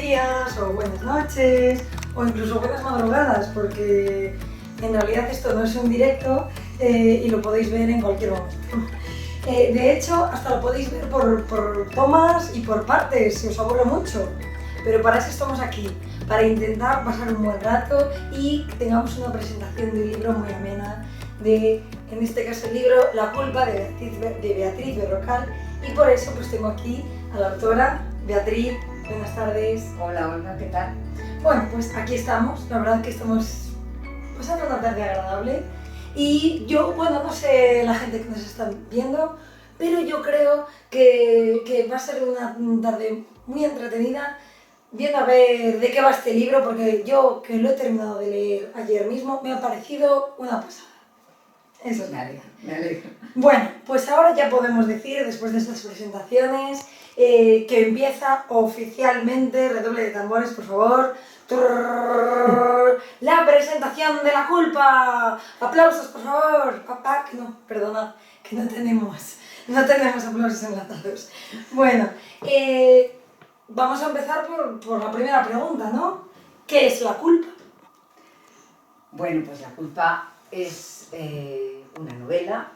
días o buenas noches o incluso buenas madrugadas, porque en realidad esto no es un directo y lo podéis ver en cualquier momento. De hecho, hasta lo podéis ver por tomas y por partes, si os aburre mucho. Pero para eso estamos aquí, para intentar pasar un buen rato y que tengamos una presentación de un libro muy amena, en este caso el libro La culpa de Beatriz Berrocal, y por eso pues tengo aquí a la autora. Beatriz, buenas tardes. Hola Olga, ¿qué tal? Bueno, pues aquí estamos, la verdad que estamos pasando una tarde agradable y yo, bueno, no sé la gente que nos está viendo, pero yo creo que va a ser una tarde muy entretenida viendo a ver de qué va este libro, porque yo, que lo he terminado de leer ayer mismo, me ha parecido una pasada. Eso es. Me alegro. Bueno, pues ahora ya podemos decir, después de estas presentaciones, que empieza oficialmente, redoble de tambores, por favor, la presentación de La culpa. Aplausos, por favor. No, perdonad, que no tenemos aplausos enlatados. Bueno, vamos a empezar por la primera pregunta, ¿no? ¿Qué es la culpa? Bueno, pues La culpa es una novela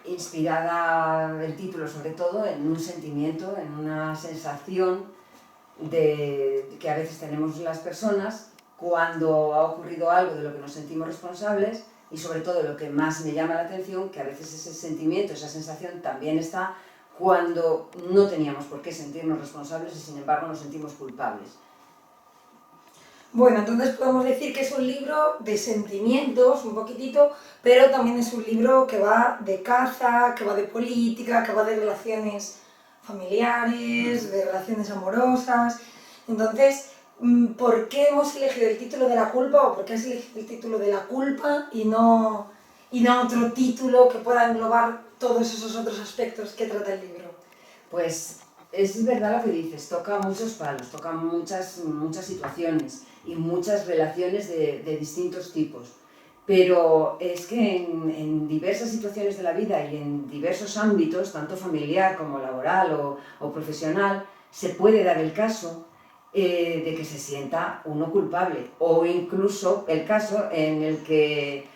inspirada, el título sobre todo, en un sentimiento, en una sensación que a veces tenemos las personas cuando ha ocurrido algo de lo que nos sentimos responsables, y sobre todo lo que más me llama la atención, que a veces ese sentimiento, esa sensación también está cuando no teníamos por qué sentirnos responsables y sin embargo nos sentimos culpables. Bueno, entonces podemos decir que es un libro de sentimientos, un poquitito, pero también es un libro que va de caza, que va de política, que va de relaciones familiares, de relaciones amorosas. Entonces, ¿por qué hemos elegido el título de La culpa o por qué has elegido el título de La culpa y no otro título que pueda englobar todos esos otros aspectos que trata el libro? Pues es verdad lo que dices, toca muchos palos, toca muchas situaciones y muchas relaciones de distintos tipos. Pero es que en diversas situaciones de la vida y en diversos ámbitos, tanto familiar como laboral o profesional, se puede dar el caso de que se sienta uno culpable, o incluso el caso en el que,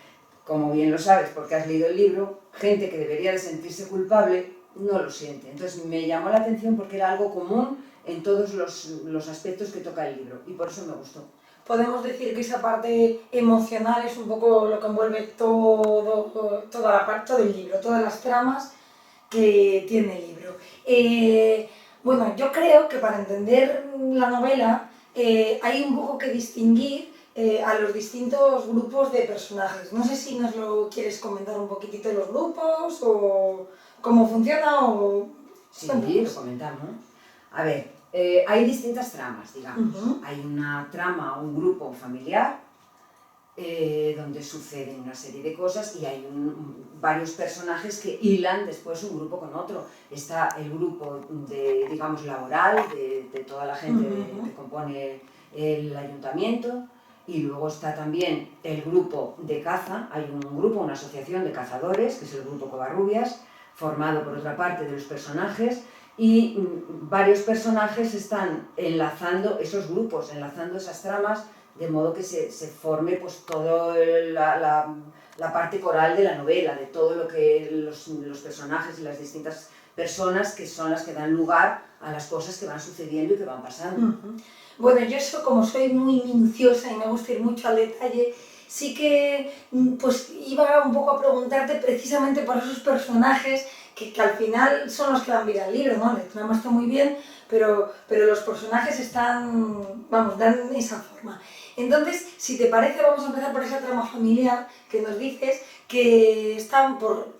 como bien lo sabes porque has leído el libro, gente que debería de sentirse culpable no lo siente. Entonces me llamó la atención porque era algo común en todos los aspectos que toca el libro y por eso me gustó. Podemos decir que esa parte emocional es un poco lo que envuelve todo el libro, todas las tramas que tiene el libro. Bueno, yo creo que para entender la novela hay un poco que distinguir a los distintos grupos de personajes. No sé si nos lo quieres comentar un poquitito de los grupos o cómo funciona o... Sí, lo comentamos. A ver, hay distintas tramas, digamos. Hay una trama, un grupo familiar, donde suceden una serie de cosas y hay varios personajes que hilan después un grupo con otro. Está el grupo digamos, laboral, de toda la gente que compone el ayuntamiento, y luego está también el grupo de caza. Hay un grupo, una asociación de cazadores, que es el grupo Covarrubias, formado por otra parte de los personajes, y varios personajes están enlazando esos grupos, enlazando esas tramas, de modo que se forme pues toda la parte coral de la novela, de todo lo que los personajes y las distintas personas que son las que dan lugar a las cosas que van sucediendo y que van pasando. Bueno, yo eso, como soy muy minuciosa y me gusta ir mucho al detalle, sí que pues iba un poco a preguntarte precisamente por esos personajes que al final son los que dan vida al libro, ¿no? La trama está muy bien, pero los personajes están, vamos, dan esa forma. Entonces, si te parece, vamos a empezar por esa trama familiar que nos dices que están por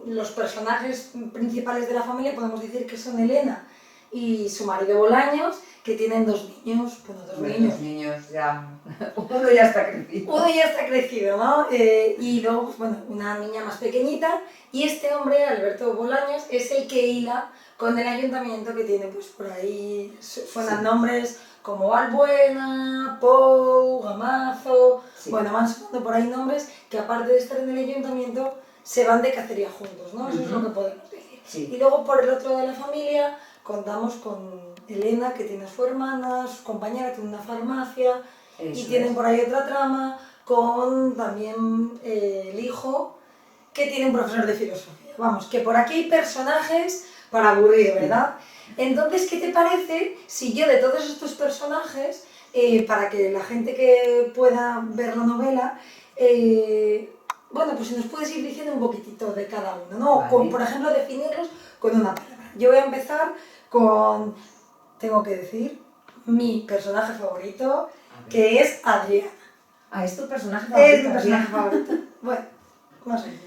los personajes principales de la familia, podemos decir que son Elena y su marido Bolaños, que tienen dos niños, Dos niños ya, uno ya está crecido. Uno ya está crecido, ¿no? Y luego, pues, bueno, una niña más pequeñita, y este hombre, Alberto Bolaños, es el que hila con el ayuntamiento, que tiene pues por ahí, suenan nombres como Albuena, Pou, Gamazo, bueno, van sonando por ahí nombres que aparte de estar en el ayuntamiento, se van de cacería juntos, ¿no? Eso es lo que podemos decir. Sí. Y luego por el otro de la familia contamos con Elena, que tiene a su hermana, su compañera tiene una farmacia, y Eso tienen es. por ahí otra trama con también el hijo, que tiene un profesor de filosofía. Vamos, que por aquí hay personajes para aburrir, ¿verdad? Entonces, ¿qué te parece si yo de todos estos personajes, para que la gente que pueda ver la novela, bueno, pues si nos puedes ir diciendo un poquitito de cada uno, ¿no? Vale. Con, por ejemplo, definirlos con una palabra. Yo voy a empezar con, tengo que decir, mi personaje favorito, A ver. que es Adriana. Ah, ¿es tu personaje favorito? Es mi personaje favorito. Bueno, más o menos.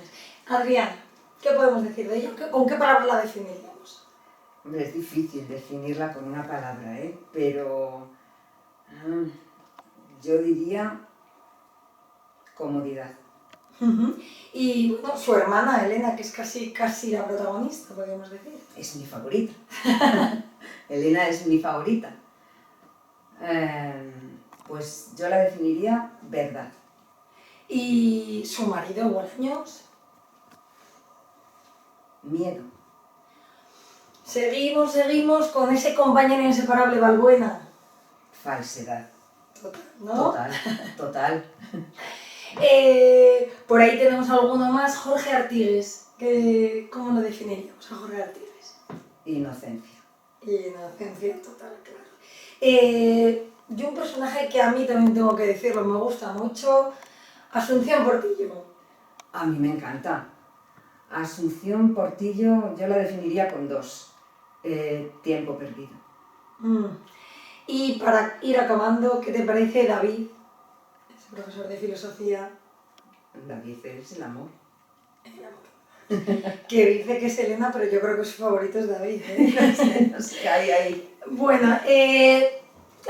Adriana, ¿qué podemos decir de ella? ¿Con qué palabra la definiríamos? Hombre, es difícil definirla con una palabra, ¿eh? Pero yo diría comodidad. Y bueno, su hermana Elena, que es casi la protagonista, podríamos decir. Es mi favorita. Elena es mi favorita. Pues yo la definiría verdad. Y su marido, Bolaños. Miedo. Seguimos con ese compañero inseparable Balbuena. Falsedad. Total, ¿no? Total. Por ahí tenemos alguno más, Jorge Artigues. ¿Cómo lo definiríamos a Jorge Artigues? Inocencia. Inocencia total, claro. Yo un personaje que a mí también tengo que decirlo, me gusta mucho, Asunción Portillo. A mí me encanta. Asunción Portillo yo la definiría con 2. Tiempo perdido. Y para ir acabando, ¿qué te parece David? Ese profesor de filosofía. David es el amor. El amor. Que dice que es Elena, pero yo creo que su favorito es David, ¿eh? No sé, ahí. Bueno,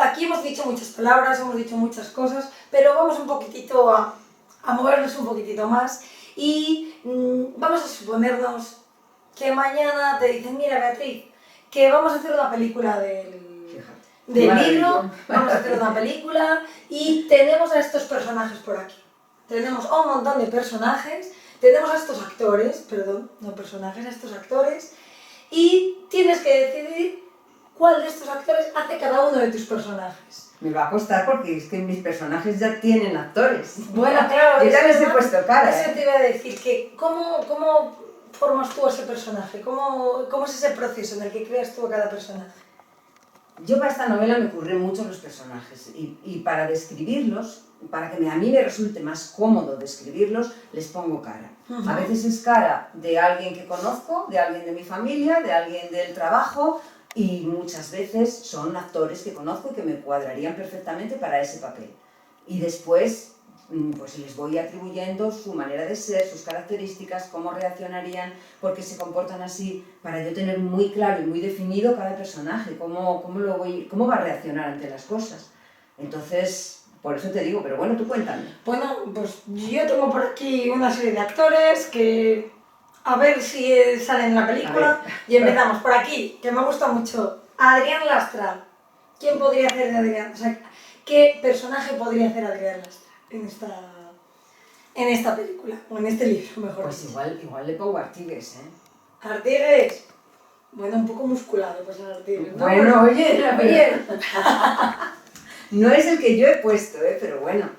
aquí hemos dicho muchas palabras, hemos dicho muchas cosas, pero vamos un poquitito a movernos un poquitito más y vamos a suponernos que mañana te dicen, mira Beatriz, que vamos a hacer una película del libro, vamos a hacer una película y tenemos a estos personajes por aquí. Tenemos a un montón de personajes, tenemos a estos actores, perdón, no personajes, a estos actores, y tienes que decidir cuál de estos actores hace cada uno de tus personajes. Me va a costar porque es que mis personajes ya tienen actores. Bueno, claro. Yo ya les he puesto cara. Eso te iba a decir, que ¿cómo formas tú a ese personaje? ¿Cómo es ese proceso en el que creas tú a cada personaje? Yo para esta novela me ocurren mucho los personajes y para describirlos, para que a mí me resulte más cómodo describirlos, les pongo cara. A veces es cara de alguien que conozco, de alguien de mi familia, de alguien del trabajo, y muchas veces son actores que conozco y que me cuadrarían perfectamente para ese papel. Y después pues les voy atribuyendo su manera de ser, sus características, cómo reaccionarían, por qué se comportan así, para yo tener muy claro y muy definido cada personaje, cómo va a reaccionar ante las cosas. Entonces, por eso te digo, pero bueno, tú cuéntame. Bueno, pues yo tengo por aquí una serie de actores que a ver si salen en la película y empezamos por aquí, que me gusta mucho. Adrián Lastra. ¿Quién podría hacer de Adrián? O sea, ¿qué personaje podría hacer Adrián Lastra en esta película? O en este libro, mejor pues dicho. Igual le pongo Artigues, ¿eh? Artigues. Bueno, un poco musculado pues el Artigues, ¿no? Bueno, oye. No es el que yo he puesto, pero bueno.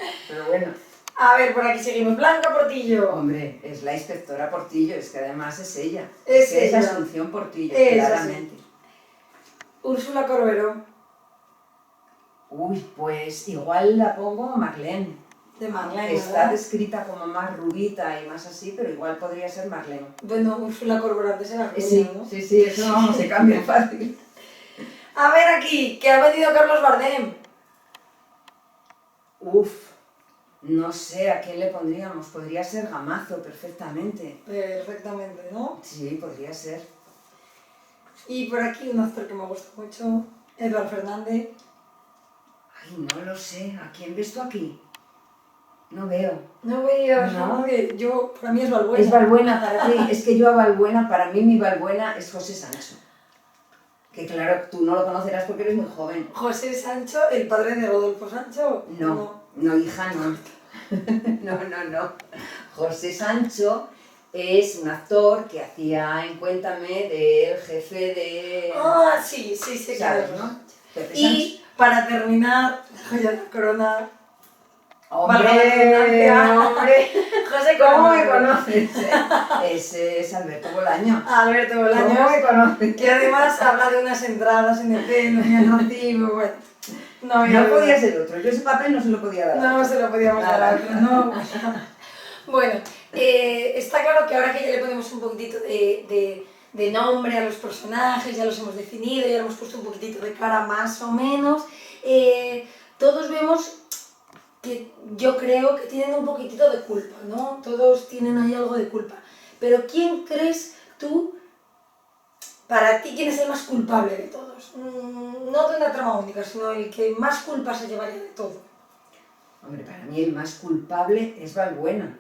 A ver, por aquí seguimos. Blanca Portillo. Hombre, es la inspectora Portillo, es que además es ella. Es la Asunción Portillo, es claramente. Así. Úrsula Corberó. Uy, pues igual la pongo Marlene. De Marlene, Está ¿verdad? descrita como más rubita y más así, pero igual podría ser Marlene. Bueno, Úrsula Corberó antes era rubia, Sí, ¿no? sí, eso vamos, se cambia fácil. A ver aquí, que ha venido Carlos Bardem. Uf, no sé a quién le pondríamos. Podría ser Gamazo perfectamente. Perfectamente, ¿no? Sí, podría ser. Y por aquí un actor que me gusta mucho, Eduardo Fernández. Ay, no lo sé. ¿A quién ves tú aquí? No veo. No veía a No. nadie. Yo, para mí es Balbuena. Es Balbuena para ti. Es que yo a Balbuena, para mí mi Balbuena es José Sancho. Que claro, tú no lo conocerás porque eres muy joven. José Sancho, el padre de Rodolfo Sancho. No, hija, no. No. José Sancho es un actor que hacía en Cuéntame del jefe de... Ah, sí, sí, ¿sabes, claro. no? Y para terminar, la joya de la corona. ¡Hombre! ¡Hombre! José ¿Cómo me Coronado. conoces? Ese es Alberto Bolaños. Alberto ¿Cómo Bolaños, me conoces? que además habla de unas entradas en el pelo, en el recibo, bueno. No podía ser otro, yo ese papel no se lo podía dar. No se lo podíamos dar a otro, no. Bueno, está claro que ahora que ya le ponemos un poquitito de nombre a los personajes, ya los hemos definido, ya le hemos puesto un poquitito de cara más o menos, todos vemos que yo creo que tienen un poquitito de culpa, ¿no? Todos tienen ahí algo de culpa. Pero ¿quién crees tú, para ti, quién es el más culpable de todos? No de una trama única, sino el que más culpa se llevaría de todo. Hombre, para mí el más culpable es Balbuena.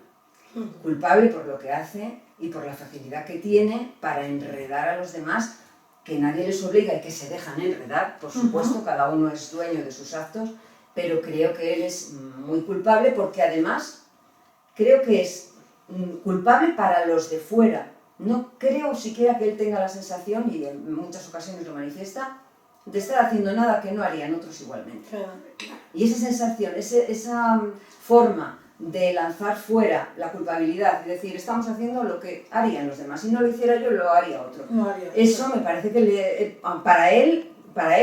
Culpable por lo que hace y por la facilidad que tiene para enredar a los demás, que nadie les obliga y que se dejan enredar, por supuesto, cada uno es dueño de sus actos, pero creo que él es muy culpable porque además creo que es culpable para los de fuera. No creo siquiera que él tenga la sensación, y en muchas ocasiones lo manifiesta, de estar haciendo nada que no harían otros igualmente. Y esa sensación, esa forma de lanzar fuera la culpabilidad y decir, estamos haciendo lo que harían los demás, si no lo hiciera yo, lo haría otro. Eso me parece que para él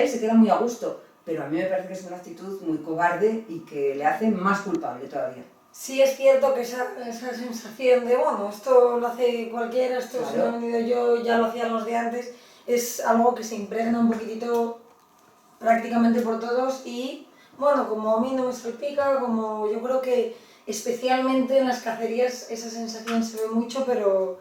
se queda muy a gusto, pero a mí me parece que es una actitud muy cobarde y que le hace más culpable todavía. Sí es cierto que esa sensación de, bueno, esto lo hace cualquiera, esto Claro. se lo he venido yo, ya lo hacían los de antes, es algo que se impregna un poquitito prácticamente por todos y, bueno, como a mí no me salpica, como yo creo que especialmente en las cacerías esa sensación se ve mucho, pero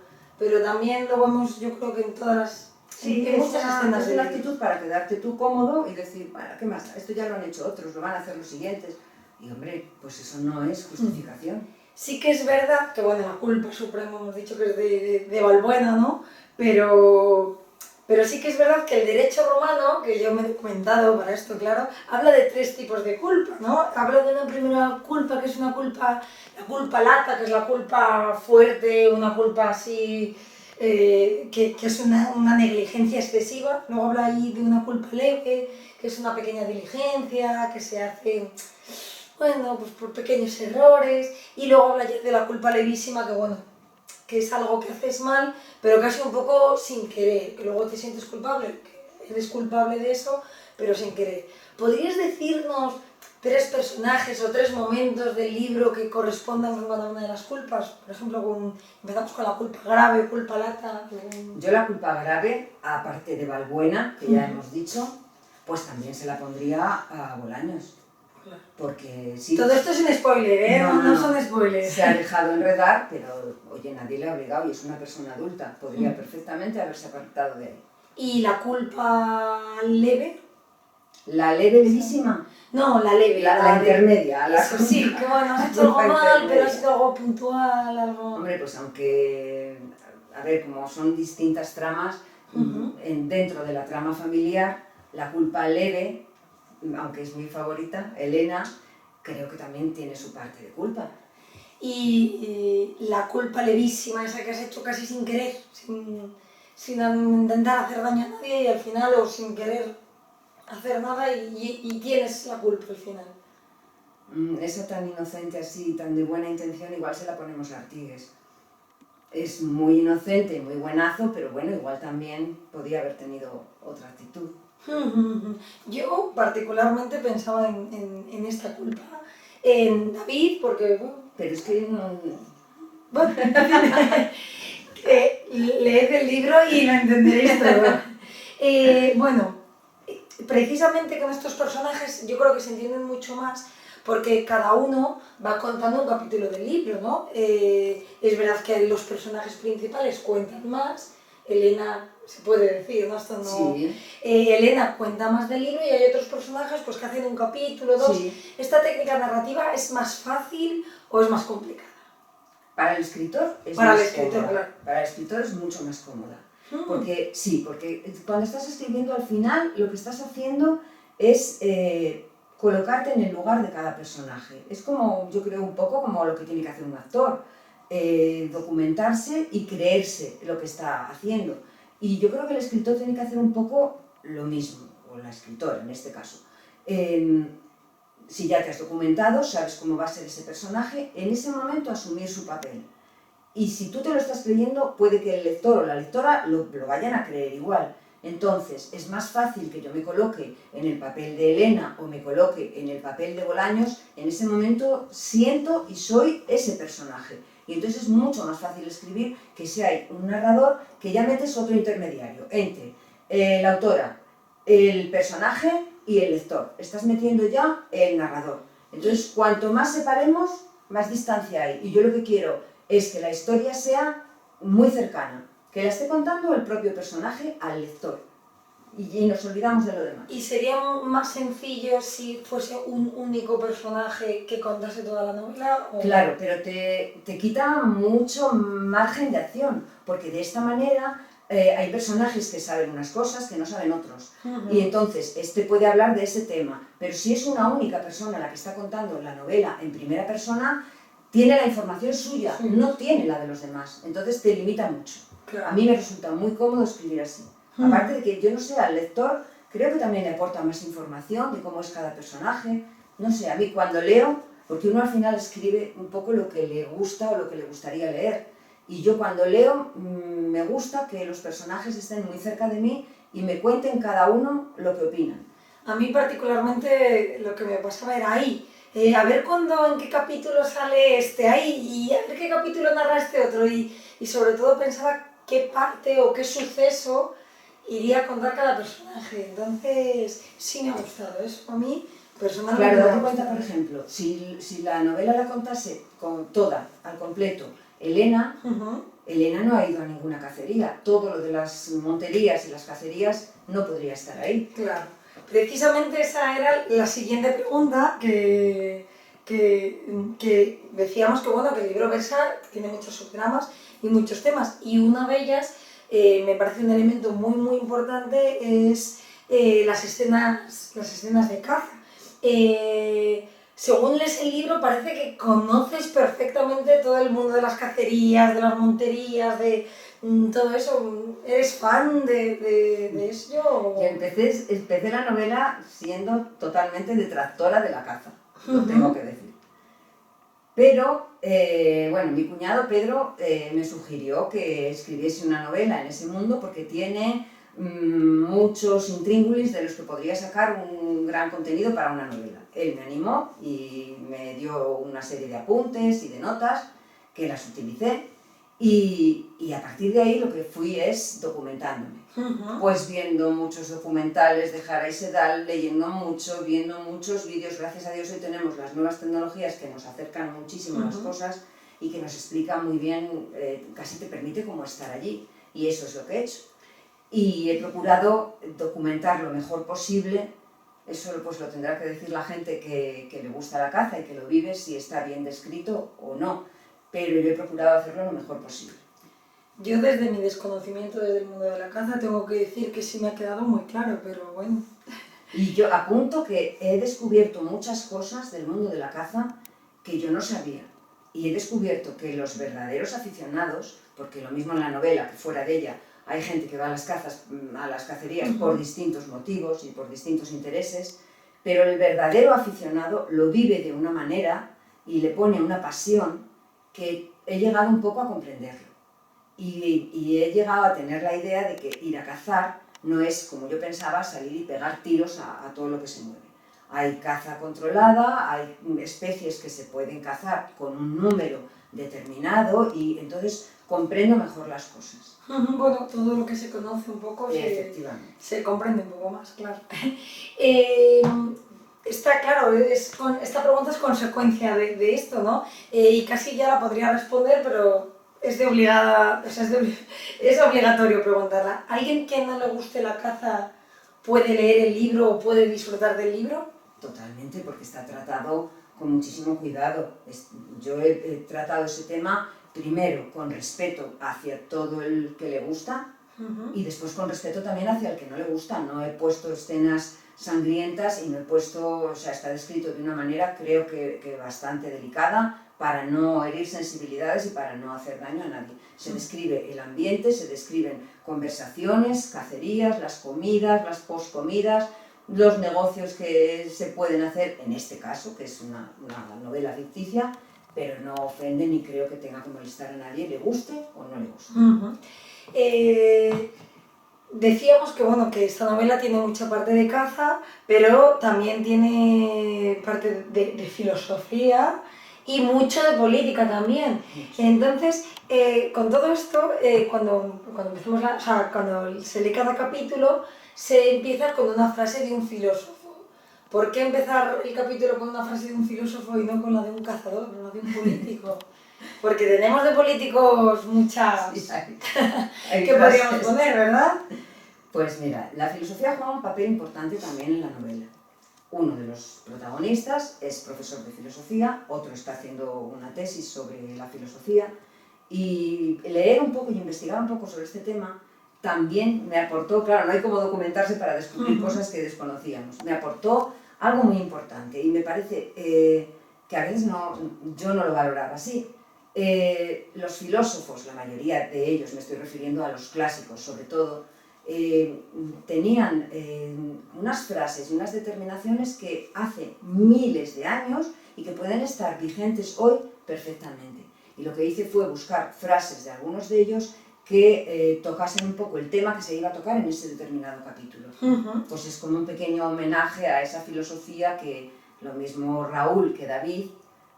también lo vemos yo creo que en todas las... Sí, en muchas escenas es de una vídeo. actitud para quedarte tú cómodo y decir, bueno, ¿qué más? Esto ya lo han hecho otros, lo van a hacer los siguientes. Y hombre, pues eso no es justificación. Sí que es verdad que, bueno, la culpa suprema hemos dicho que es de Balbuena, ¿no? Pero sí que es verdad que el derecho romano, que yo me he documentado para esto, claro, habla de 3 tipos de culpa, ¿no? Habla de una primera culpa que es una culpa, la culpa lata, que es la culpa fuerte, una culpa así, que es una negligencia excesiva. Luego habla ahí de una culpa leve, que es una pequeña diligencia, que se hace, bueno, pues por pequeños errores. Y luego habla ya de la culpa levísima, que bueno, que es algo que haces mal, pero casi un poco sin querer, que luego te sientes culpable, que eres culpable de eso, pero sin querer. ¿Podrías decirnos 3 personajes o 3 momentos del libro que correspondan con cada una de las culpas? Por ejemplo, empezamos con la culpa grave, culpa lata. Yo la culpa grave, aparte de Balbuena, que ya hemos dicho, pues también se la pondría a Bolaños. Porque sí. Todo esto es un spoiler, ¿eh? No son spoilers. Se ha dejado enredar, pero oye, nadie le ha obligado y es una persona adulta. Podría perfectamente haberse apartado de ahí. ¿Y la culpa leve? ¿La levísima? No, la leve. La intermedia. Eso sí, que bueno, has hecho algo mal, pero ha sido algo puntual, algo... Hombre, pues aunque, a ver, como son distintas tramas, dentro de la trama familiar, la culpa leve, aunque es mi favorita, Elena, creo que también tiene su parte de culpa. Y la culpa levísima, esa que has hecho casi sin querer, sin intentar hacer daño a nadie y al final, o sin querer hacer nada y tienes la culpa al final. Esa tan inocente así, tan de buena intención, igual se la ponemos a Artigues. Es muy inocente, muy buenazo, pero bueno, igual también podía haber tenido otra actitud. Yo particularmente pensaba en esta culpa, en David, porque... Pero es que no... Bueno, leed el libro y lo entenderéis todo. Bueno, precisamente con estos personajes yo creo que se entienden mucho más porque cada uno va contando un capítulo del libro, ¿no? Es verdad que los personajes principales cuentan más, Elena, se puede decir, ¿no? Esto no... Sí. Elena cuenta más del libro y hay otros personajes pues, que hacen un capítulo, 2. Sí. ¿Esta técnica narrativa es más fácil o es más complicada? Para el escritor es Para más el escritor, cómoda. claro. Para el escritor es mucho más cómoda. Porque cuando estás escribiendo al final lo que estás haciendo es colocarte en el lugar de cada personaje. Es como, yo creo, un poco como lo que tiene que hacer un actor. documentarse y creerse lo que está haciendo. Y yo creo que el escritor tiene que hacer un poco lo mismo, o la escritora en este caso. Si ya te has documentado, sabes cómo va a ser ese personaje, en ese momento asumir su papel. Y si tú te lo estás creyendo, puede que el lector o la lectora lo vayan a creer igual. Entonces, es más fácil que yo me coloque en el papel de Elena o me coloque en el papel de Bolaños, en ese momento siento y soy ese personaje. Y entonces es mucho más fácil escribir que si hay un narrador que ya metes otro intermediario entre la autora, el personaje y el lector. Estás metiendo ya el narrador. Entonces, cuanto más separemos, más distancia hay. Y yo lo que quiero es que la historia sea muy cercana, que la esté contando el propio personaje al lector. Y nos olvidamos de lo demás. ¿Y sería más sencillo si fuese un único personaje que contase toda la novela? ¿O? Claro, pero te quita mucho margen de acción, porque de esta manera hay personajes que saben unas cosas que no saben otros. Y entonces, este puede hablar de ese tema, pero si es una única persona la que está contando la novela en primera persona, tiene la información suya, no tiene la de los demás. Entonces te limita mucho. Claro. A mí me resulta muy cómodo escribir así. Aparte de que yo no sé, al lector creo que también le aporta más información de cómo es cada personaje. No sé, a mí cuando leo, porque uno al final escribe un poco lo que le gusta o lo que le gustaría leer. Y yo cuando leo me gusta que los personajes estén muy cerca de mí y me cuenten cada uno lo que opinan. A mí particularmente lo que me pasaba era ahí. A ver en qué capítulo sale este ahí y a ver qué capítulo narra este otro. Y sobre todo pensaba qué parte o qué suceso iría a contar cada personaje. Entonces, sí me ha gustado eso. A mí, personalmente... Claro, date cuenta, por ejemplo, si la novela la contase con toda, al completo, Elena, Elena no ha ido a ninguna cacería. Todo lo de las monterías y las cacerías no podría estar ahí. Claro. Precisamente esa era la siguiente pregunta que decíamos que, bueno, que el libro versa tiene muchos subtramas y muchos temas. Y una de ellas... me parece un elemento muy importante es las escenas de caza. Según lees el libro parece que conoces perfectamente todo el mundo de las cacerías, de las monterías, de todo eso. ¿Eres fan de eso? Yo empecé la novela siendo totalmente detractora de la caza, lo tengo que decir. Pero, bueno, mi cuñado Pedro me sugirió que escribiese una novela en ese mundo porque tiene muchos intríngulis de los que podría sacar un gran contenido para una novela. Él me animó y me dio una serie de apuntes y de notas que las utilicé y a partir de ahí lo que fui es documentándome. Pues viendo muchos documentales de Jara y Sedal, leyendo mucho, viendo muchos vídeos. Gracias a Dios hoy tenemos las nuevas tecnologías que nos acercan muchísimo a las cosas y que nos explican muy bien, casi te permite como estar allí. Y eso es lo que he hecho. Y he procurado documentar lo mejor posible. Eso pues lo tendrá que decir la gente que le gusta la caza y que lo vive, si está bien descrito o no. Pero yo he procurado hacerlo lo mejor posible. Yo desde mi desconocimiento del mundo de la caza tengo que decir que sí me ha quedado muy claro, pero bueno. Y yo apunto que he descubierto muchas cosas del mundo de la caza que yo no sabía. Y he descubierto que los verdaderos aficionados, porque lo mismo en la novela que fuera de ella, hay gente que va a las cacerías por distintos motivos y por distintos intereses, pero el verdadero aficionado lo vive de una manera y le pone una pasión que he llegado un poco a comprenderlo. Y he llegado a tener la idea de que ir a cazar no es, como yo pensaba, salir y pegar tiros a todo lo que se mueve. Hay caza controlada, hay especies que se pueden cazar con un número determinado y entonces comprendo mejor las cosas. Bueno, todo lo que se conoce un poco se comprende un poco más, claro. Está claro, esta pregunta es consecuencia de esto, ¿no? Y casi ya la podría responder, pero es obligatorio preguntarla. ¿Alguien que no le guste la caza puede leer el libro o puede disfrutar del libro? Totalmente, porque está tratado con muchísimo cuidado. Yo he tratado ese tema primero con respeto hacia todo el que le gusta y después con respeto también hacia el que no le gusta. No he puesto escenas sangrientas y no he puesto, o sea, está descrito de una manera creo que bastante delicada, para no herir sensibilidades y para no hacer daño a nadie. Se describe el ambiente, se describen conversaciones, cacerías, las comidas, las poscomidas, los negocios que se pueden hacer, en este caso, que es una novela ficticia, pero no ofende ni creo que tenga que molestar a nadie, le guste o no le guste. Decíamos que, bueno, que esta novela tiene mucha parte de caza, pero también tiene parte de filosofía y mucho de política también. Entonces, con todo esto, cuando se lee cada capítulo, se empieza con una frase de un filósofo. ¿Por qué empezar el capítulo con una frase de un filósofo y no con la de un cazador o la de un político? Porque tenemos de políticos muchas que podríamos poner, ¿verdad? Pues mira, la filosofía juega un papel importante también en la novela. Uno de los protagonistas es profesor de filosofía, otro está haciendo una tesis sobre la filosofía, y leer un poco y investigar un poco sobre este tema también me aportó, claro, no hay como documentarse para descubrir cosas que desconocíamos, me aportó algo muy importante y me parece que a veces yo no lo valoraba así. Los filósofos, la mayoría de ellos, me estoy refiriendo a los clásicos sobre todo, tenían unas frases y unas determinaciones que hace miles de años y que pueden estar vigentes hoy perfectamente. Y lo que hice fue buscar frases de algunos de ellos que tocasen un poco el tema que se iba a tocar en ese determinado capítulo. Pues es como un pequeño homenaje a esa filosofía que lo mismo Raúl que David,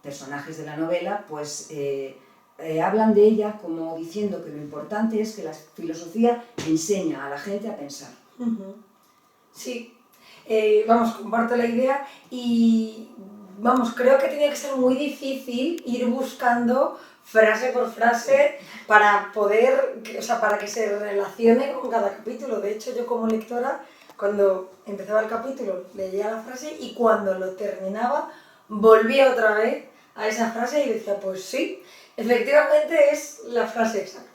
personajes de la novela, pues hablan de ella como diciendo que lo importante es que la filosofía enseña a la gente a pensar. Sí, comparto la idea y creo que tenía que ser muy difícil ir buscando frase por frase para para que se relacione con cada capítulo. De hecho, yo como lectora, cuando empezaba el capítulo, leía la frase y cuando lo terminaba, volvía otra vez a esa frase y decía, pues sí, efectivamente es la frase exacta.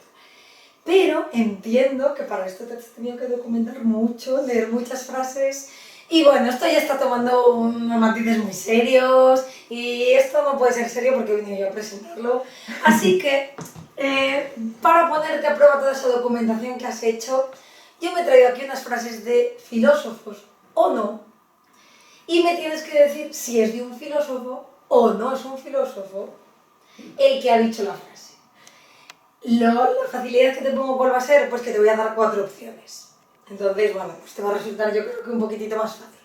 Pero entiendo que para esto te has tenido que documentar mucho, leer muchas frases. Y bueno, esto ya está tomando unos matices muy serios y esto no puede ser serio porque he venido yo a presentarlo. Así que, para ponerte a prueba toda esa documentación que has hecho, yo me he traído aquí unas frases de filósofos o no, y me tienes que decir si es de un filósofo o no es un filósofo el que ha dicho la frase. La facilidad que te pongo cuál va a ser, pues que te voy a dar 4 opciones. Entonces, bueno, pues te va a resultar yo creo que un poquitito más fácil.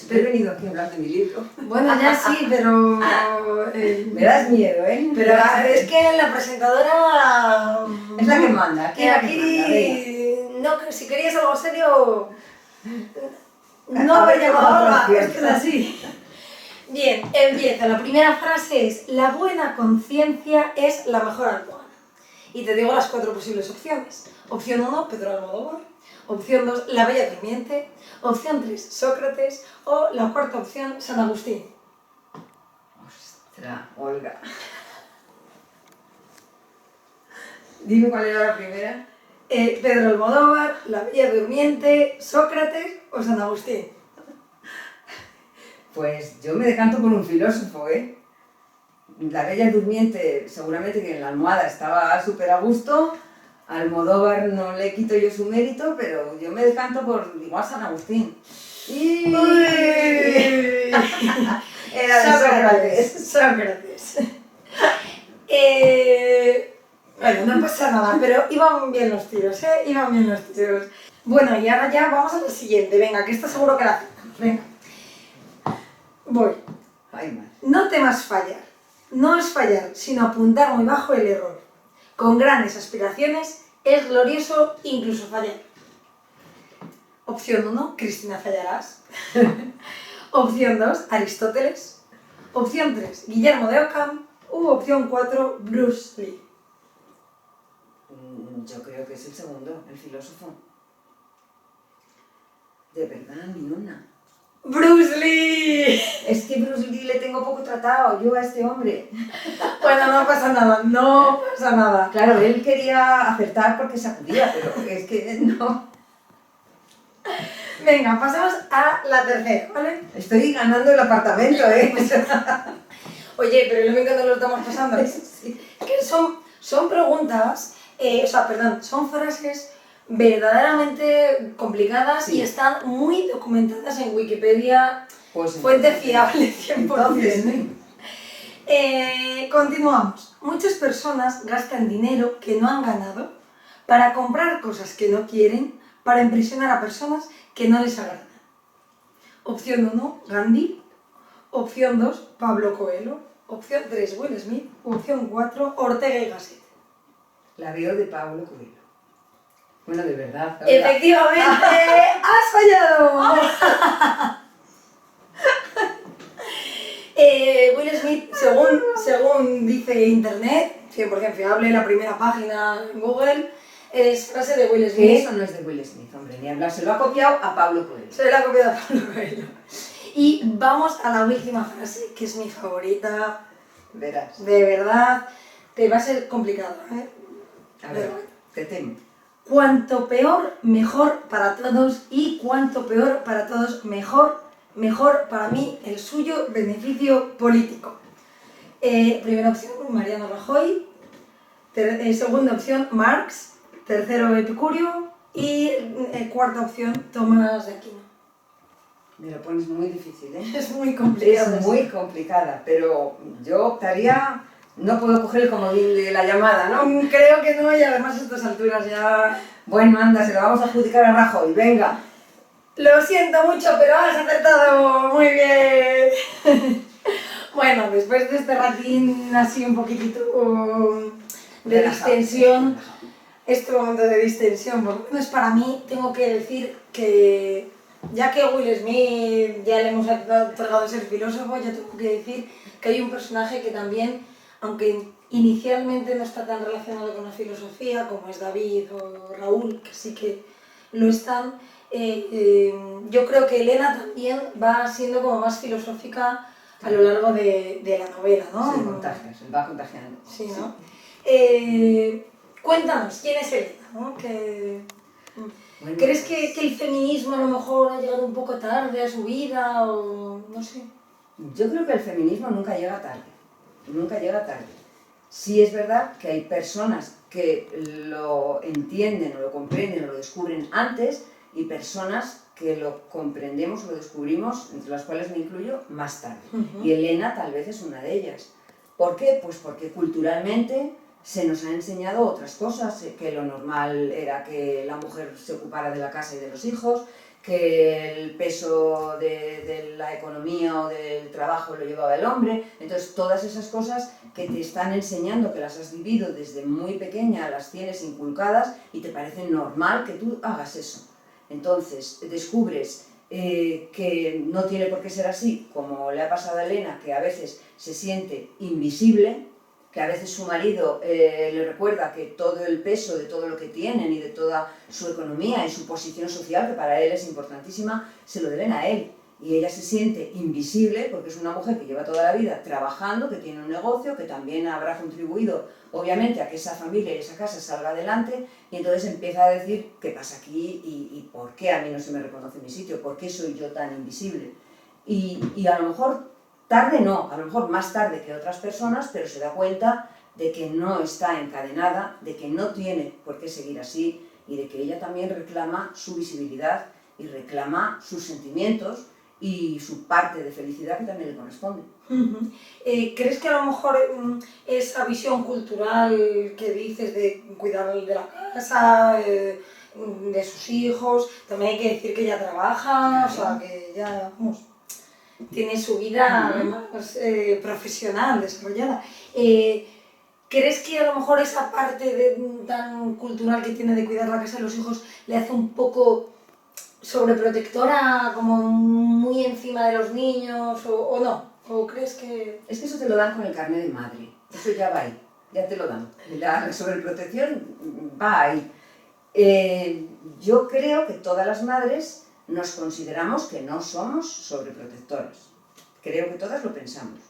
Pero he venido aquí a hablar de mi libro. Bueno, ya sí, pero... me das miedo, ¿eh? Pero es que la presentadora... es la que manda. Aquí no, si querías algo serio... No haber llamado a Olga, es que es así. Bien, empieza. La primera frase es: la buena conciencia es la mejor almohada. Y te digo las 4 posibles opciones. Opción 1, Pedro Almodóvar. Opción 2, La Bella Durmiente. Opción 3, Sócrates. O la cuarta opción, San Agustín. Ostras, Olga. Dime cuál era la primera. Pedro Almodóvar, La Bella Durmiente, Sócrates o San Agustín. Pues yo me decanto por un filósofo, ¿eh? La Bella Durmiente, seguramente que en la almohada estaba súper a gusto. Almodóvar no le quito yo su mérito, pero yo me decanto por igual San Agustín. Era de Sócrates. Bueno, no pasa nada, pero iban bien los tiros, ¿eh? Iban bien los tiros. Bueno, y ahora ya vamos a la siguiente. Venga, que esta seguro que la hacemos. Venga. Voy. No temas fallar. No es fallar, sino apuntar muy bajo el error. Con grandes aspiraciones es glorioso incluso fallar. Opción 1, Cristina Fallarás. Opción 2, Aristóteles. Opción 3, Guillermo de Ockham. U opción 4, Bruce Lee. Yo creo que es el segundo, el filósofo. De verdad, ni una. ¡Bruce Lee! Es que Bruce Lee le tengo poco tratado, yo a este hombre. Bueno, no pasa nada, no pasa nada. Claro, él quería acertar porque sacudía, pero es que no. Venga, pasamos a la tercera, ¿vale? Estoy ganando el apartamento, ¿eh? Oye, pero lo bien que nos lo estamos pasando. Sí. Que son preguntas, son frases verdaderamente complicadas y están muy documentadas en Wikipedia, pues fuente fiable 100%. Entonces, continuamos. Muchas personas gastan dinero que no han ganado para comprar cosas que no quieren, para impresionar a personas que no les agradan. Opción 1, Gandhi. Opción 2, Pablo Coelho. Opción 3, Will Smith. Opción 4, Ortega y Gasset. La veo de Pablo Coelho. Bueno, de verdad. Efectivamente, has fallado. Will Smith, según dice internet, 100% fiable, la primera página en Google, es frase de Will Smith. Eso no es de Will Smith, hombre, ni hablar, se lo ha copiado a Pablo Coelho. Se lo ha copiado a Pablo Coelho. Y vamos a la última frase, que es mi favorita. Verás. De verdad, te va a ser complicado, ¿eh? A ver, te temo. Cuanto peor, mejor para todos, y cuanto peor para todos, mejor para mí, el suyo beneficio político. Primera opción, Mariano Rajoy. Segunda opción, Marx. Tercero, Epicurio. Y cuarta opción, Tomás de Aquino. Me lo pones muy difícil, ¿eh? Es muy complicada. Es muy complicada, pero yo optaría... No puedo coger el comodín de la llamada, ¿no? Creo que no, y además a estas alturas ya... Bueno, anda, se lo vamos a adjudicar a Rajoy, venga. Lo siento mucho, pero has acertado muy bien. Bueno, después de este ratín así un poquitito de distensión, este momento de distensión, por lo menos para mí, tengo que decir que, ya que a Will Smith ya le hemos otorgado ser filósofo, yo tengo que decir que hay un personaje que también, aunque inicialmente no está tan relacionado con la filosofía como es David o Raúl, que sí que lo están, yo creo que Elena también va siendo como más filosófica a lo largo de la novela, ¿no? Se va contagiando. Sí, ¿no? Cuéntanos, ¿quién es Elena? ¿No? Bueno, ¿crees que el feminismo a lo mejor ha llegado un poco tarde a su vida o no sé? Yo creo que el feminismo nunca llega tarde. Nunca llega tarde. Sí es verdad que hay personas que lo entienden o lo comprenden o lo descubren antes y personas que lo comprendemos o lo descubrimos, entre las cuales me incluyo, más tarde. Y Elena tal vez es una de ellas. ¿Por qué? Pues porque culturalmente se nos ha enseñado otras cosas, que lo normal era que la mujer se ocupara de la casa y de los hijos, que el peso de la economía o del trabajo lo llevaba el hombre. Entonces todas esas cosas que te están enseñando, que las has vivido desde muy pequeña, las tienes inculcadas y te parece normal que tú hagas eso. Entonces descubres que no tiene por qué ser así, como le ha pasado a Elena, que a veces se siente invisible, que a veces su marido le recuerda que todo el peso de todo lo que tienen y de toda su economía y su posición social, que para él es importantísima, se lo deben a él. Y ella se siente invisible porque es una mujer que lleva toda la vida trabajando, que tiene un negocio, que también habrá contribuido, obviamente, a que esa familia y esa casa salga adelante, y entonces empieza a decir qué pasa aquí y por qué a mí no se me reconoce mi sitio, por qué soy yo tan invisible. Y a lo mejor tarde no, a lo mejor más tarde que otras personas, pero se da cuenta de que no está encadenada, de que no tiene por qué seguir así y de que ella también reclama su visibilidad y reclama sus sentimientos y su parte de felicidad que también le corresponde. ¿Crees que a lo mejor esa visión cultural que dices de cuidar de la casa, de sus hijos, también hay que decir que ella trabaja, o sea, que ella tiene su vida además profesional desarrollada? ¿Crees que a lo mejor esa parte tan cultural que tiene de cuidar la casa de los hijos le hace un poco sobreprotectora, como muy encima de los niños, o no? ¿O crees que...? Es que eso te lo dan con el carnet de madre, eso ya va ahí, ya te lo dan. La sobreprotección va ahí. Yo creo que todas las madres nos consideramos que no somos sobreprotectoras. Creo que todas lo pensamos.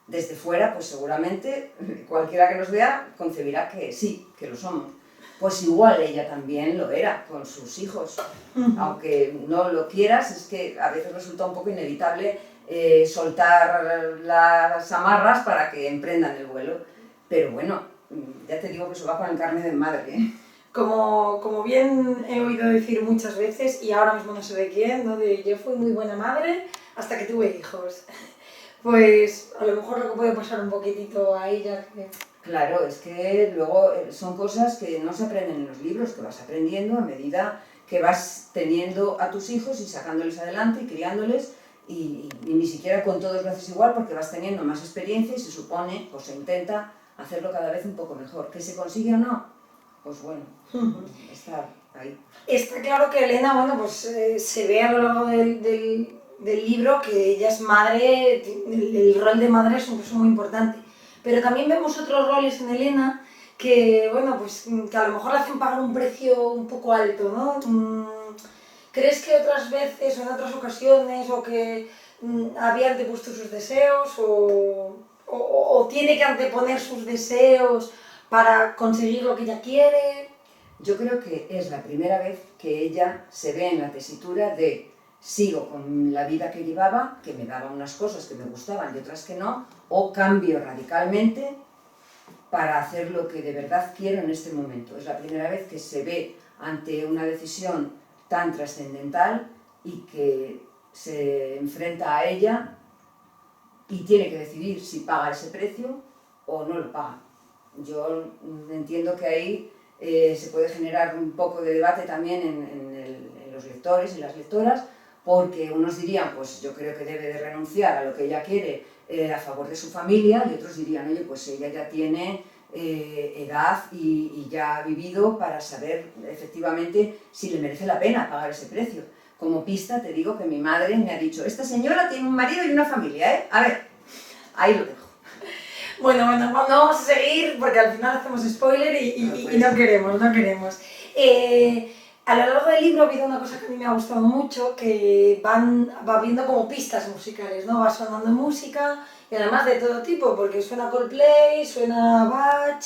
Desde fuera, pues seguramente cualquiera que nos vea concebirá que sí, que lo somos. Pues igual ella también lo era con sus hijos. Aunque no lo quieras, es que a veces resulta un poco inevitable soltar las amarras para que emprendan el vuelo. Pero bueno, ya te digo que eso va con el carnet de madre, ¿eh? Como bien he oído decir muchas veces, y ahora mismo no sé de quién, ¿no? De yo fui muy buena madre hasta que tuve hijos. Pues a lo mejor lo que puede pasar un poquitito a ella. Claro, es que luego son cosas que no se aprenden en los libros, que vas aprendiendo a medida que vas teniendo a tus hijos y sacándoles adelante y criándoles, y ni siquiera con todos lo haces igual porque vas teniendo más experiencia y se supone o se intenta hacerlo cada vez un poco mejor. ¿Que se consigue o no? Pues bueno, está ahí. Está claro que Elena, bueno, pues se ve a lo largo del libro que ella es madre, el rol de madre es un peso muy importante. Pero también vemos otros roles en Elena que, bueno, pues que a lo mejor le hacen pagar un precio un poco alto, ¿no? ¿Crees que otras veces o en otras ocasiones o que había antepuesto sus deseos o tiene que anteponer sus deseos para conseguir lo que ella quiere? Yo creo que es la primera vez que ella se ve en la tesitura de sigo con la vida que llevaba, que me daba unas cosas que me gustaban y otras que no, o cambio radicalmente para hacer lo que de verdad quiero en este momento. Es la primera vez que se ve ante una decisión tan trascendental y que se enfrenta a ella y tiene que decidir si paga ese precio o no lo paga. Yo entiendo que ahí se puede generar un poco de debate también en los lectores y las lectoras, porque unos dirían, pues yo creo que debe de renunciar a lo que ella quiere a favor de su familia, y otros dirían, oye, pues ella ya tiene edad y ya ha vivido para saber efectivamente si le merece la pena pagar ese precio. Como pista te digo que mi madre me ha dicho, esta señora tiene un marido y una familia, ¿eh? A ver, ahí lo dejo. Bueno, no vamos a seguir porque al final hacemos spoiler y no queremos. A lo largo del libro ha habido una cosa que a mí me ha gustado mucho, que va viendo como pistas musicales, ¿no? Va sonando música, y además de todo tipo, porque suena Coldplay, suena Bach,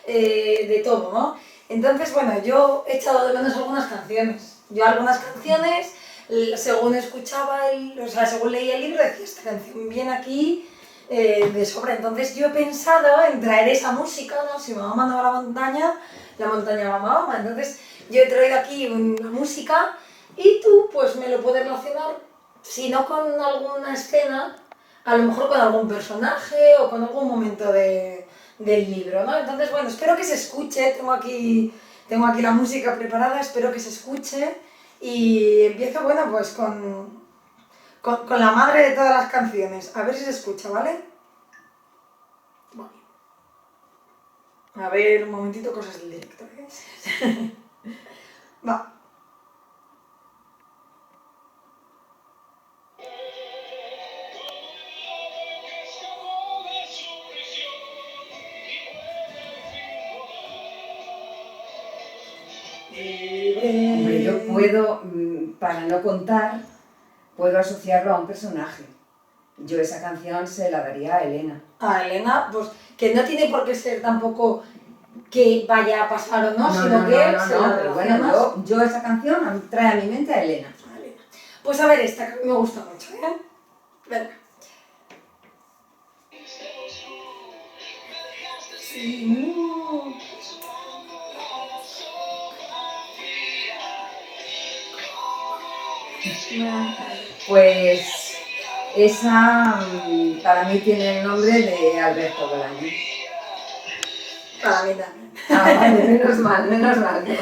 de todo, ¿no? Entonces, bueno, yo he echado de menos algunas canciones. Yo algunas canciones, según escuchaba, según leía el libro, decía, esta canción viene aquí de sobra. Entonces yo he pensado en traer esa música, ¿no? Si mamá mandaba la montaña va mamá. Entonces yo he traído aquí una música y tú pues me lo puedes relacionar, si no con alguna escena, a lo mejor con algún personaje o con algún momento del libro, ¿no? Entonces, bueno, espero que se escuche, tengo aquí la música preparada, espero que se escuche y empiezo, bueno, pues con la madre de todas las canciones. A ver si se escucha, ¿vale? Vale. A ver, un momentito, cosas del directo, ¿eh? Va. Hombre, yo puedo, para no contar, puedo asociarlo a un personaje. Yo esa canción se la daría a Elena. A Elena, pues que no tiene por qué ser tampoco que vaya a pasar o no, sino que se la pero bueno, yo esa canción trae a mi mente a Elena. Pues a ver esta, que a mí me gusta mucho, ¿eh? Venga. Pues esa para mí tiene el nombre de Alberto Bolaño. Para mí también. Vale, menos mal, no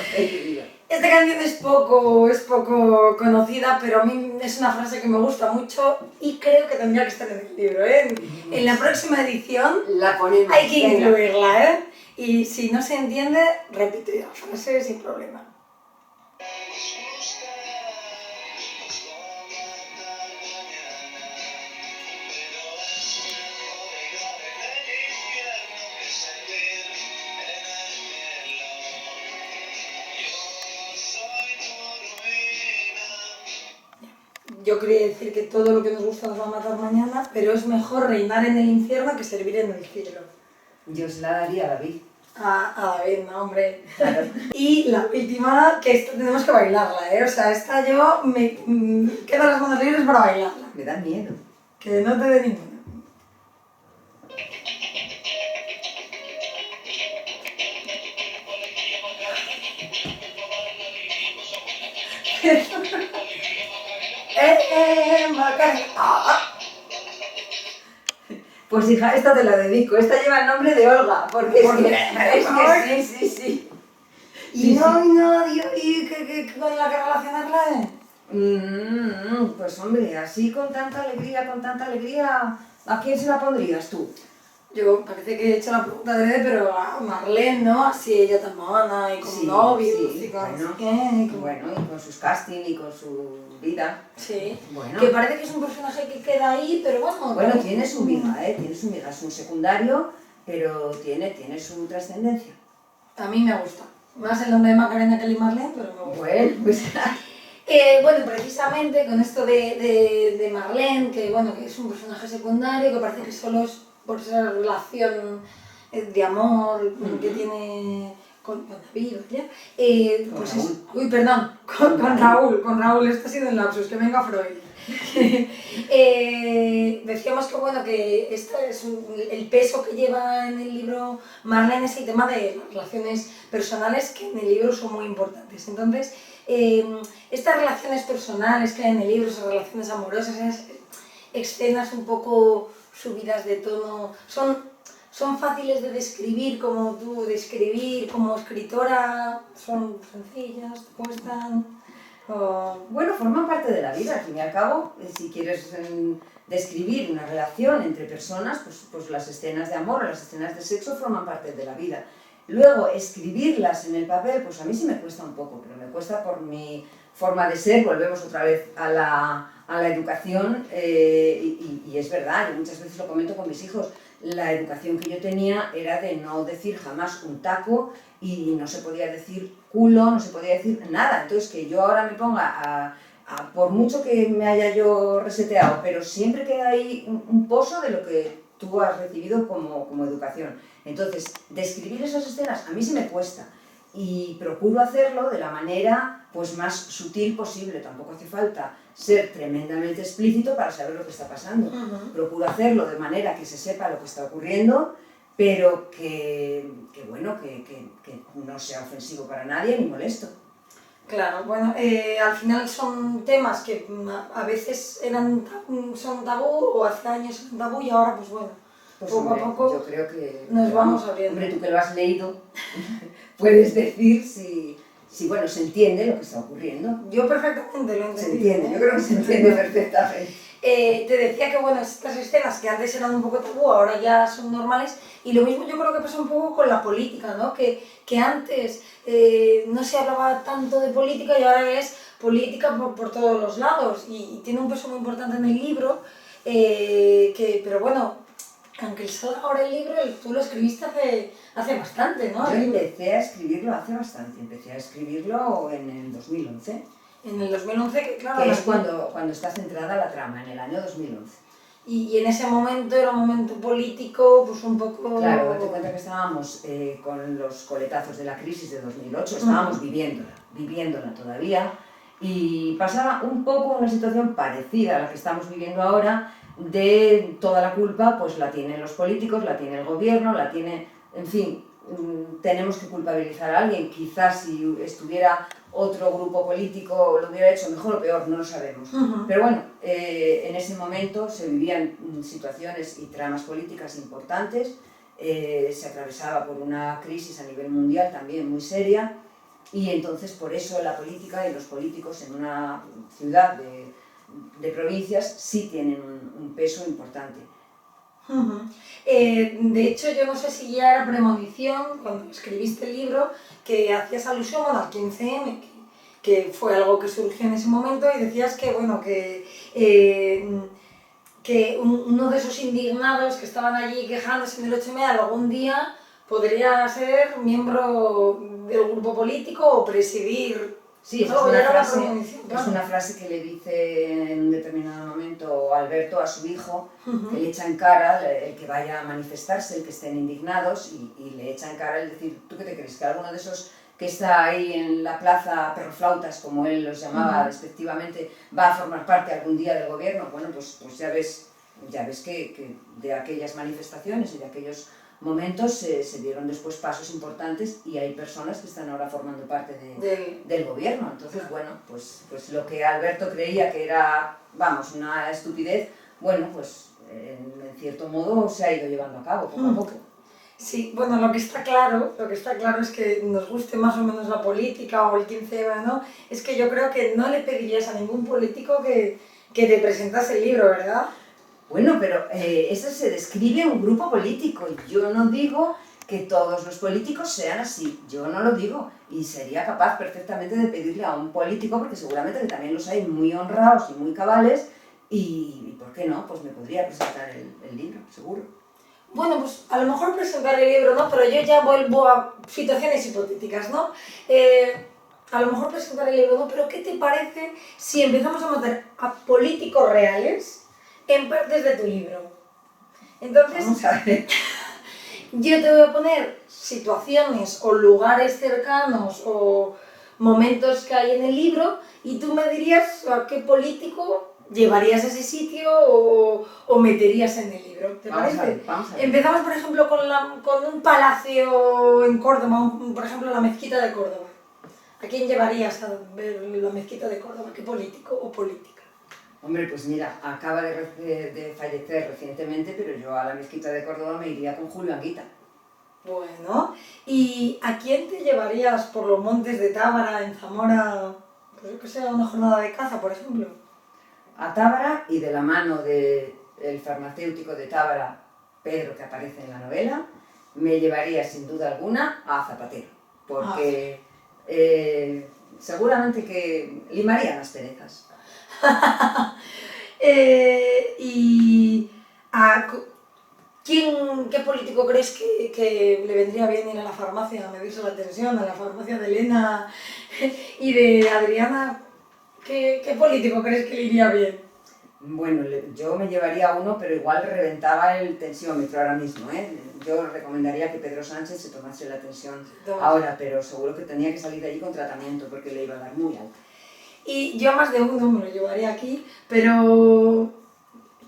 Esta canción es poco conocida, pero a mí es una frase que me gusta mucho y creo que tendría que estar en el libro, ¿eh? En la próxima edición la ponemos, hay que incluirla, ¿eh? Y si no se entiende, repite la frase sin problema. Yo quería decir que todo lo que nos gusta nos va a matar mañana, pero es mejor reinar en el infierno que servir en el cielo. Yo se la daría a David. A David, no, hombre. Claro. Y la última, que esta tenemos que bailarla, ¿eh? O sea, esta yo me quedo las manos libres para bailarla. Me da miedo. Que no te dé ninguna. Macarena. Pues hija, esta te la dedico. Esta lleva el nombre de Olga, porque es que sí. Y no, y que con la que relacionarla Pues hombre, así con tanta alegría, ¿a quién se la pondrías tú? Yo parece que he hecho la pregunta de pero a Marlene, ¿no? Así ella tan mona y con novios y con bueno, no sé qué. Bueno, y con sus castings y con su vida. Sí, bueno. Que parece que es un personaje que queda ahí, pero bueno... Bueno, tiene su vida, tiene su vida, es un secundario, pero tiene su trascendencia. A mí me gusta. Más el nombre de Macarena que el de Marlene, pero me gusta. Bueno, pues... Bueno, precisamente con esto de Marlene, que bueno, que es un personaje secundario, que parece que solo es por esa relación de amor que tiene con David, ¿ya? Pues es, uy, perdón, con Raúl, esto ha sido el lapsus, que venga Freud. Decíamos que bueno, que esto es el peso que lleva en el libro Marlene es el tema de las relaciones personales, que en el libro son muy importantes. Entonces, estas relaciones personales que hay en el libro, esas relaciones amorosas, esas escenas un poco subidas de tono, son fáciles de describir como tú, de escribir como escritora, son sencillas, te cuestan. Bueno, forman parte de la vida, al fin y al cabo, si quieres describir una relación entre personas, pues las escenas de amor o las escenas de sexo forman parte de la vida. Luego, escribirlas en el papel, pues a mí sí me cuesta un poco, pero me cuesta por mi forma de ser, volvemos otra vez a la educación, y es verdad, yo muchas veces lo comento con mis hijos, la educación que yo tenía era de no decir jamás un taco y no se podía decir culo, no se podía decir nada. Entonces, que yo ahora me ponga por mucho que me haya yo reseteado, pero siempre queda ahí un pozo de lo que tú has recibido como educación. Entonces, describir esas escenas a mí sí me cuesta y procuro hacerlo de la manera pues más sutil posible. Tampoco hace falta ser tremendamente explícito para saber lo que está pasando. Procuro hacerlo de manera que se sepa lo que está ocurriendo, pero que no sea ofensivo para nadie ni molesto. Claro, bueno, al final son temas que a veces son tabú o hace años eran tabú y ahora pues bueno, pues poco hombre, a poco yo creo que nos vamos abriendo. Hombre, tú que lo has leído, puedes decir si bueno, se entiende lo que está ocurriendo. Yo perfectamente lo entiendo. Se entiende, yo creo que se entiende perfectamente. Te decía que bueno, estas escenas que antes eran un poco tabú, ahora ya son normales, y lo mismo yo creo que pasa un poco con la política, ¿no? Que antes no se hablaba tanto de política y ahora es política por todos los lados, y tiene un peso muy importante en el libro, pero bueno, aunque salga ahora el libro, tú lo escribiste hace bastante, ¿no? Yo empecé a escribirlo hace bastante, empecé a escribirlo en el 2011. En el 2011, que claro... Que es cuando está centrada la trama, en el año 2011. Y en ese momento era un momento político, pues un poco... Claro, date cuenta que estábamos con los coletazos de la crisis de 2008, estábamos viviéndola todavía, y pasaba un poco una situación parecida a la que estamos viviendo ahora, de toda la culpa pues la tienen los políticos, la tiene el gobierno, la tiene... En fin, tenemos que culpabilizar a alguien, quizás si estuviera otro grupo político lo hubiera hecho mejor o peor, no lo sabemos. Pero bueno, en ese momento se vivían situaciones y tramas políticas importantes, se atravesaba por una crisis a nivel mundial también muy seria, y entonces por eso la política y los políticos en una ciudad de provincias sí tienen un peso importante. De hecho, yo no sé si ya era premonición cuando escribiste el libro que hacías alusión al 15M, que fue algo que surgió en ese momento, y decías que, bueno, que uno de esos indignados que estaban allí quejándose en el 8M algún día podría ser miembro del grupo político o presidir. Sí, es una frase que le dice en un determinado momento Alberto a su hijo, que le echa en cara el que vaya a manifestarse, el que estén indignados, y le echa en cara el decir, ¿tú qué te crees? ¿Que alguno de esos que está ahí en la plaza perroflautas, como él los llamaba despectivamente, va a formar parte algún día del gobierno? Bueno, pues ya ves ya ves que de aquellas manifestaciones y de aquellos momentos se dieron después pasos importantes y hay personas que están ahora formando parte del gobierno. Entonces, bueno, pues lo que Alberto creía que era, vamos, una estupidez, bueno, pues en cierto modo se ha ido llevando a cabo poco a poco. Sí, bueno, lo que está claro es que nos guste más o menos la política o el 15M, ¿no? Es que yo creo que no le pedirías a ningún político que te presentase el libro, ¿verdad? Bueno, pero eso se describe un grupo político. Yo no digo que todos los políticos sean así, yo no lo digo. Y sería capaz perfectamente de pedirle a un político, porque seguramente que también los hay muy honrados y muy cabales, y ¿por qué no? Pues me podría presentar el libro, seguro. Bueno, pues a lo mejor presentar el libro, ¿no? Pero yo ya vuelvo a situaciones hipotéticas, ¿no? A lo mejor presentar el libro, ¿no? Pero ¿qué te parece si empezamos a meter a políticos reales en partes de tu libro? Entonces, vamos a ver. Yo te voy a poner situaciones o lugares cercanos o momentos que hay en el libro y tú me dirías a qué político llevarías a ese sitio o meterías en el libro. ¿Te parece? Vamos a ver. Empezamos, por ejemplo, con un palacio en Córdoba, por ejemplo, la Mezquita de Córdoba. ¿A quién llevarías a ver la Mezquita de Córdoba? ¿Qué político o política? Hombre, pues mira, acaba de fallecer recientemente, pero yo a la Mezquita de Córdoba me iría con Julio Anguita. Bueno, ¿y a quién te llevarías por los montes de Tábara, en Zamora, pues que sea una jornada de caza, por ejemplo? A Tábara, y de la mano del farmacéutico de Tábara, Pedro, que aparece en la novela, me llevaría sin duda alguna a Zapatero, porque seguramente que limaría las perezas. ¿Y qué político crees que le vendría bien ir a la farmacia a medirse la tensión, a la farmacia de Elena y de Adriana? ¿Qué político crees que le iría bien? Bueno, yo me llevaría a uno, pero igual reventaba el tensiómetro ahora mismo, ¿eh? Yo recomendaría que Pedro Sánchez se tomase la tensión ahora, pero seguro que tenía que salir de allí con tratamiento porque le iba a dar muy alto. Y yo a más de uno me lo llevaría aquí, pero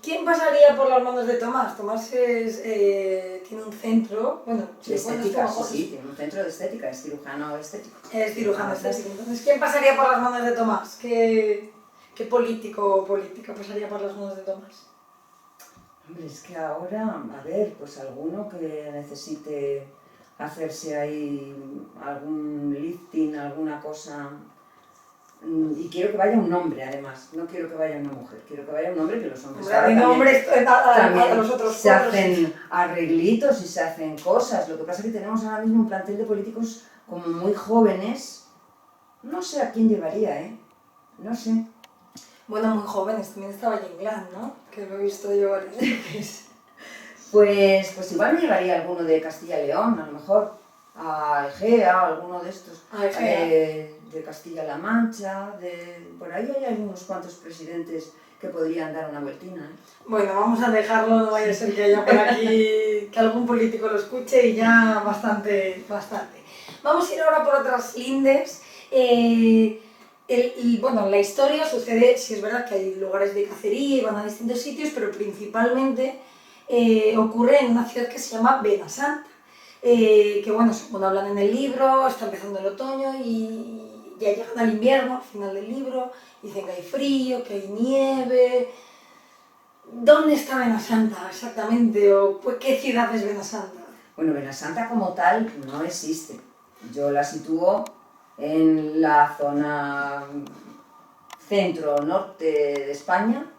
¿quién pasaría por las manos de Tomás? Tomás tiene un centro, bueno, de estética, sí, tiene un centro de estética, es cirujano estético. Es cirujano estético. Entonces, ¿quién pasaría por las manos de Tomás? ¿Qué político o política pasaría por las manos de Tomás? Hombre, es que ahora, a ver, pues alguno que necesite hacerse ahí algún lifting, alguna cosa. Y quiero que vaya un hombre, además. No quiero que vaya una mujer, quiero que vaya un hombre, que los hombres también los otros se hacen arreglitos y se hacen cosas. Lo que pasa es que tenemos ahora mismo un plantel de políticos como muy jóvenes. No sé a quién llevaría, ¿eh? No sé. Bueno, muy jóvenes, también estaba Yenglán, ¿no? Que lo he visto yo varias veces. Pues igual me llevaría alguno de Castilla y León, a lo mejor. A Egea, alguno de estos. De Castilla-La Mancha, por ahí hay algunos cuantos presidentes que podrían dar una vueltina, ¿eh? Bueno, vamos a dejarlo, no vaya a ser que haya por aquí que algún político lo escuche y ya bastante. Vamos a ir ahora por otras lindes. Bueno, la historia sucede, si es verdad que hay lugares de cacería y van a distintos sitios, pero principalmente ocurre en una ciudad que se llama Benasanta. Que bueno, según hablan en el libro, está empezando el otoño y ya llegan al invierno, al final del libro, dicen que hay frío, que hay nieve. ¿Dónde está Benasanta exactamente? ¿O pues, qué ciudad es Benasanta? Bueno, Benasanta como tal no existe. Yo la sitúo en la zona centro-norte de España,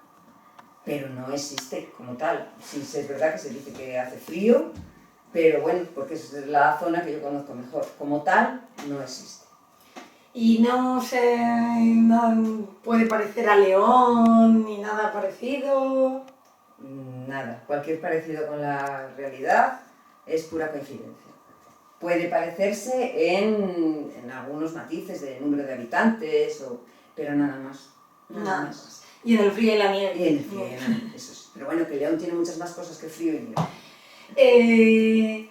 pero no existe como tal. Sí, es verdad que se dice que hace frío, pero bueno, porque es la zona que yo conozco mejor. Como tal, no existe. Y no puede parecer a León ni nada parecido. Nada, cualquier parecido con la realidad es pura coincidencia. Puede parecerse en algunos matices de número de habitantes, pero nada más. Nada más. Y en el frío y la nieve. Y en el frío y la nieve, eso sí. Pero bueno, que León tiene muchas más cosas que frío y nieve.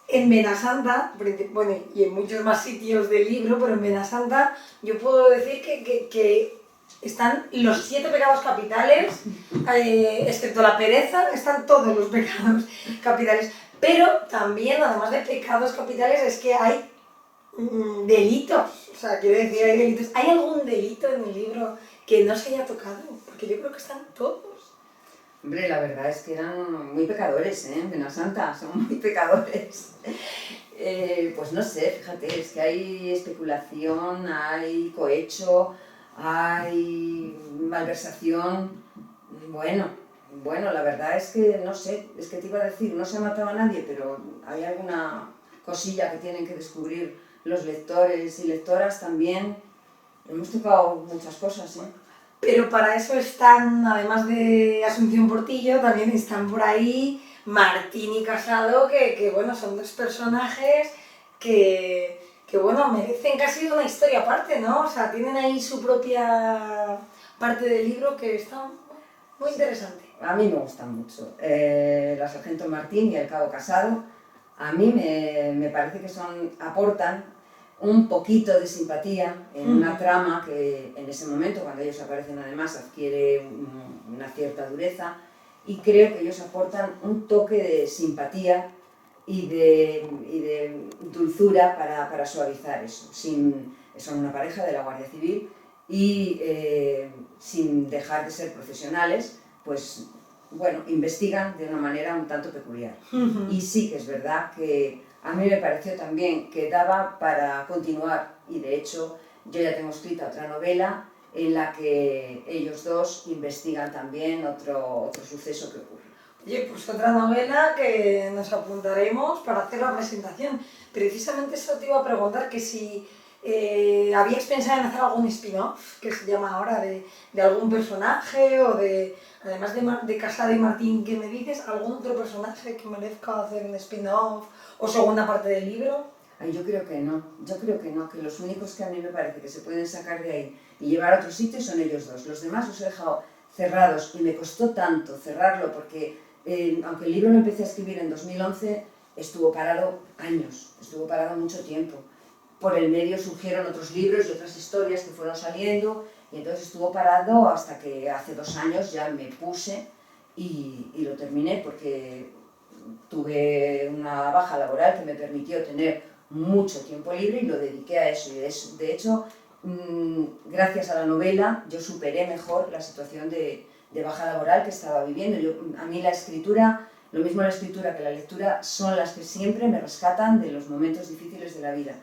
En Benasanta, bueno, y en muchos más sitios del libro, pero en Benasanta yo puedo decir que Están los 7 pecados capitales, excepto la pereza, están todos los pecados capitales. Pero también, además de pecados capitales, es que hay delitos. O sea, quiero decir, hay delitos. ¿Hay algún delito en el libro que no se haya tocado? Porque yo creo que están todos. Hombre, la verdad es que eran muy pecadores, ¿eh? Pena Santa, son muy pecadores. Pues no sé, fíjate, es que hay especulación, hay cohecho, hay malversación. Bueno, la verdad es que no sé, es que te iba a decir, no se ha matado a nadie, pero hay alguna cosilla que tienen que descubrir los lectores y lectoras también. Hemos tocado muchas cosas, ¿eh? Pero para eso están, además de Asunción Portillo, también están por ahí Martín y Casado, que bueno, son 2 personajes que bueno, merecen casi una historia aparte, ¿no? O sea, tienen ahí su propia parte del libro que está muy interesante. A mí me gustan mucho. La Sargento Martín y el Cabo Casado, a mí me parece que aportan un poquito de simpatía en una trama que en ese momento, cuando ellos aparecen además, adquiere una cierta dureza, y creo que ellos aportan un toque de simpatía y de dulzura para suavizar eso. Son una pareja de la Guardia Civil y sin dejar de ser profesionales, pues bueno, investigan de una manera un tanto peculiar. Y sí que es verdad que a mí me pareció también que daba para continuar, y de hecho yo ya tengo escrita otra novela en la que ellos 2 investigan también otro suceso que ocurre. Oye, pues otra novela que nos apuntaremos para hacer la presentación. Precisamente eso te iba a preguntar, que si habías pensado en hacer algún spin-off, que se llama ahora, de algún personaje, o de, además de Casado y Martín que me dices, algún otro personaje que merezca hacer un spin-off o segunda parte del libro. Ay, yo creo que no, que los únicos que a mí me parece que se pueden sacar de ahí y llevar a otro sitio son ellos 2. Los demás los he dejado cerrados y me costó tanto cerrarlo porque aunque el libro lo empecé a escribir en 2011, estuvo parado años, estuvo parado mucho tiempo. Por el medio surgieron otros libros y otras historias que fueron saliendo, y entonces estuvo parado hasta que hace 2 años ya me puse y lo terminé, porque tuve una baja laboral que me permitió tener mucho tiempo libre y lo dediqué a eso. Y de hecho, gracias a la novela, yo superé mejor la situación de baja laboral que estaba viviendo. A mí la escritura, lo mismo la escritura que la lectura, son las que siempre me rescatan de los momentos difíciles de la vida.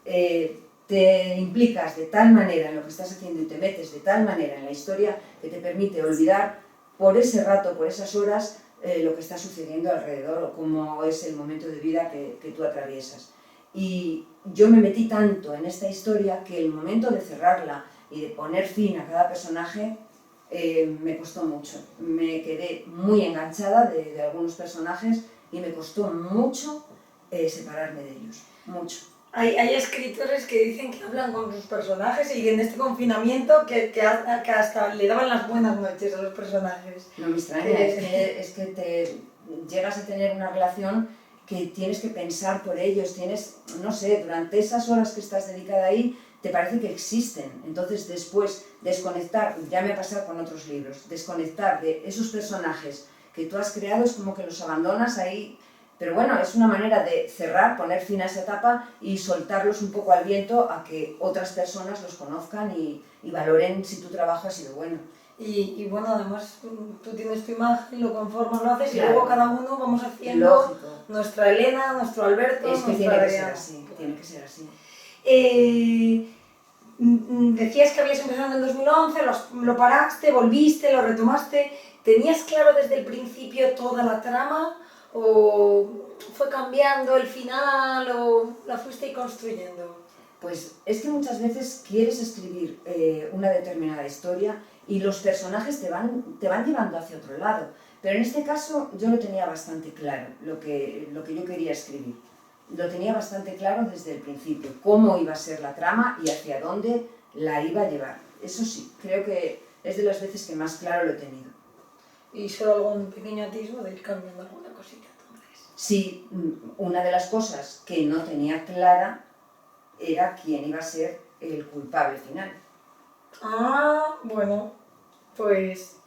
Te implicas de tal manera en lo que estás haciendo y te metes de tal manera en la historia que te permite olvidar por ese rato, por esas horas, lo que está sucediendo alrededor o cómo es el momento de vida que tú atraviesas. Y yo me metí tanto en esta historia que el momento de cerrarla y de poner fin a cada personaje me costó mucho. Me quedé muy enganchada de algunos personajes y me costó mucho separarme de ellos, mucho. Hay escritores que dicen que hablan con sus personajes y en este confinamiento que hasta le daban las buenas noches a los personajes. No me extraña, es que te llegas a tener una relación que tienes que pensar por ellos, no sé, durante esas horas que estás dedicada ahí, te parece que existen. Entonces después desconectar, ya me ha pasado con otros libros, desconectar de esos personajes que tú has creado es como que los abandonas ahí. Pero bueno, es una manera de cerrar, poner fin a esa etapa y soltarlos un poco al viento a que otras personas los conozcan y valoren si tu trabajo ha sido bueno. Y bueno, además tú tienes tu imagen, lo conformas, lo haces, claro. Y luego cada uno vamos haciendo Lógico. Nuestra Elena, nuestro Alberto, es que tiene que ser así, tiene que ser así. Decías que habías empezado en el 2011, lo paraste, volviste, lo retomaste. ¿Tenías claro desde el principio toda la trama? ¿O fue cambiando el final o la fuiste construyendo? Pues es que muchas veces quieres escribir una determinada historia y los personajes te van llevando hacia otro lado. Pero en este caso yo lo tenía bastante claro, lo que yo quería escribir. Lo tenía bastante claro desde el principio, cómo iba a ser la trama y hacia dónde la iba a llevar. Eso sí, creo que es de las veces que más claro lo he tenido. ¿Y solo algún pequeño atisbo de ir cambiando alguna cosita entonces? Sí, una de las cosas que no tenía clara era quién iba a ser el culpable final. Ah, bueno, pues...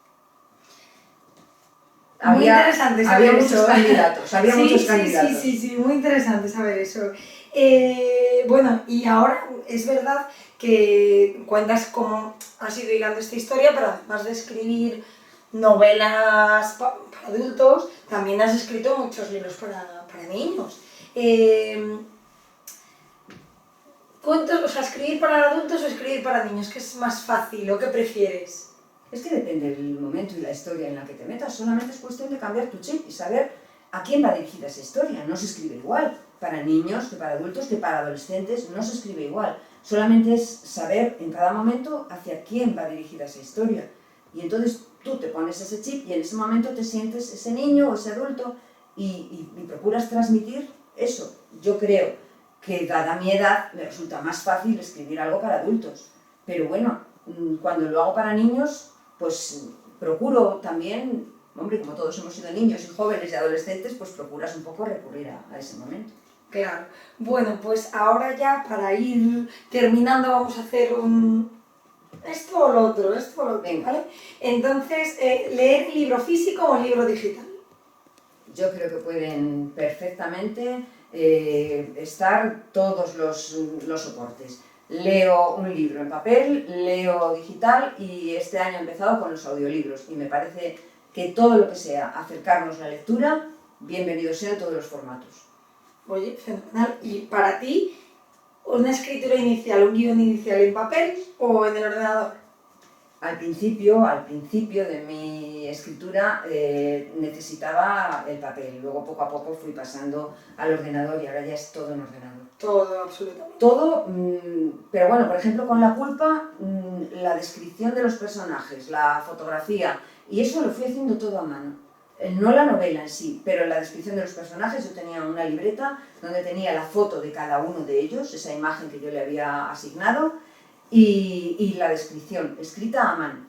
Muy Había, interesante había saber muchos eso. candidatos, había Sí, muchos sí, candidatos. sí, muy interesante saber eso. Bueno, y ahora es verdad que cuentas cómo has ido hilando esta historia, pero además de escribir novelas para adultos, también has escrito muchos libros para niños. ¿Cuántos, o sea, escribir para adultos o escribir para niños? ¿Qué es más fácil o qué prefieres? Es que depende del momento y la historia en la que te metas, solamente es cuestión de cambiar tu chip y saber a quién va dirigida esa historia. No se escribe igual para niños que para adultos que para adolescentes, no se escribe igual. Solamente es saber en cada momento hacia quién va dirigida esa historia. Y entonces tú te pones ese chip y en ese momento te sientes ese niño o ese adulto y procuras transmitir eso. Yo creo que dada mi edad me resulta más fácil escribir algo para adultos. Pero bueno, cuando lo hago para niños, pues procuro también, hombre, como todos hemos sido niños y jóvenes y adolescentes, pues procuras un poco recurrir a ese momento. Claro. Bueno, pues ahora ya para ir terminando vamos a hacer esto o lo otro, Venga. ¿vale? Entonces, ¿leer libro físico o libro digital? Yo creo que pueden perfectamente estar todos los soportes. Leo un libro en papel, leo digital y este año he empezado con los audiolibros y me parece que todo lo que sea acercarnos a la lectura, bienvenidos sean todos los formatos. Oye, fenomenal. ¿Y para ti, una escritura inicial, un guión inicial en papel o en el ordenador? Al principio de mi escritura necesitaba el papel, luego poco a poco fui pasando al ordenador y ahora ya es todo en ordenador. Todo, absolutamente. Todo, pero bueno, por ejemplo con La culpa, la descripción de los personajes, la fotografía, y eso lo fui haciendo todo a mano. No la novela en sí, pero la descripción de los personajes, yo tenía una libreta donde tenía la foto de cada uno de ellos, esa imagen que yo le había asignado, y la descripción, escrita a mano.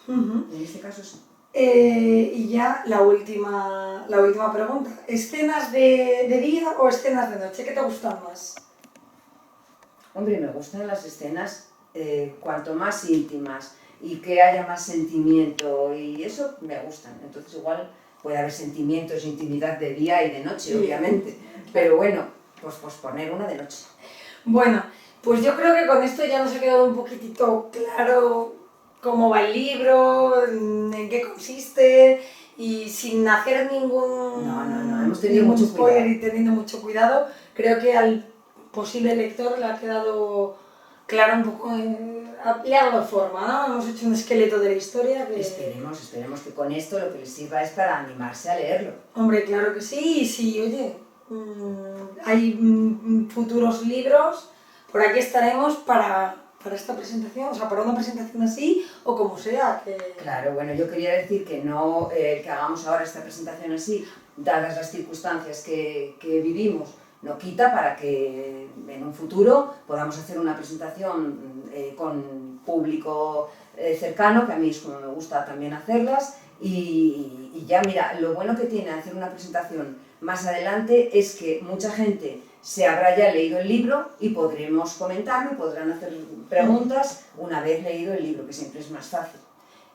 En este caso sí. Y ya la última pregunta. ¿Escenas de día o escenas de noche? ¿Qué te gustan más? Hombre, me gustan las escenas cuanto más íntimas y que haya más sentimiento y eso me gustan. Entonces igual puede haber sentimientos e intimidad de día y de noche, sí, obviamente. Pero bueno, pues poner una de noche. Bueno, pues yo creo que con esto ya nos ha quedado un poquitito claro cómo va el libro, en qué consiste y sin hacer ningún hemos tenido mucho spoiler cuidado. Y teniendo mucho cuidado, creo que al posible lector le ha quedado claro un poco, le ha dado forma, ¿no? Hemos hecho un esqueleto de la historia que... Esperemos que con esto lo que les sirva es para animarse a leerlo. Hombre, claro que sí, y sí, oye, hay futuros libros, por aquí estaremos para esta presentación, o sea, para una presentación así o como sea. Claro, bueno, yo quería decir que no que hagamos ahora esta presentación así, dadas las circunstancias que vivimos, no quita para que en un futuro podamos hacer una presentación con público cercano, que a mí es como me gusta también hacerlas, y ya mira, lo bueno que tiene hacer una presentación más adelante es que mucha gente se habrá ya leído el libro y podremos comentarlo y podrán hacer preguntas una vez leído el libro, que siempre es más fácil.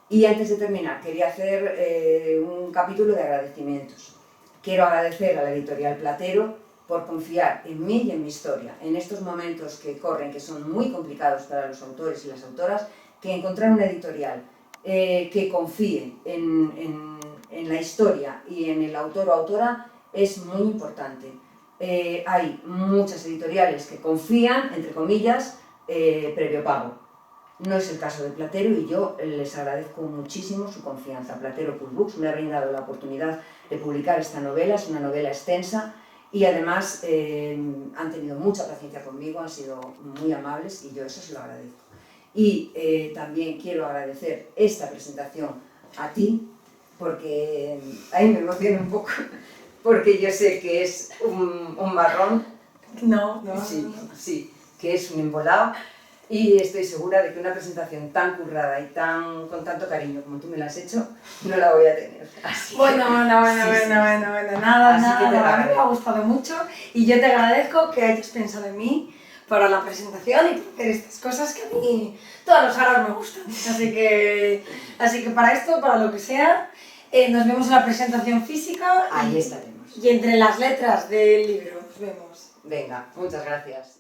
Y antes de terminar, quería hacer un capítulo de agradecimientos. Quiero agradecer a la editorial Platero por confiar en mí y en mi historia. En estos momentos que corren, que son muy complicados para los autores y las autoras, que encontrar una editorial que confíe en la historia y en el autor o autora es muy importante. Hay muchas editoriales que confían, entre comillas, previo pago. No es el caso de Platero y yo les agradezco muchísimo su confianza. Platero Coolbooks me ha brindado la oportunidad de publicar esta novela, es una novela extensa y además han tenido mucha paciencia conmigo, han sido muy amables y yo eso se lo agradezco. Y también quiero agradecer esta presentación a ti, porque ahí me emociona un poco, porque yo sé que es un marrón. No. Sí, que es un embolado. Y estoy segura de que una presentación tan currada y con tanto cariño como tú me la has hecho, no la voy a tener. Bueno, nada, a mí me ha gustado mucho y yo te agradezco que hayas pensado en mí para la presentación y para hacer estas cosas que a mí todas las horas me gustan. Así que para esto, para lo que sea, nos vemos en la presentación física. Ahí estaremos. Y entre las letras del libro nos vemos. Venga, muchas gracias.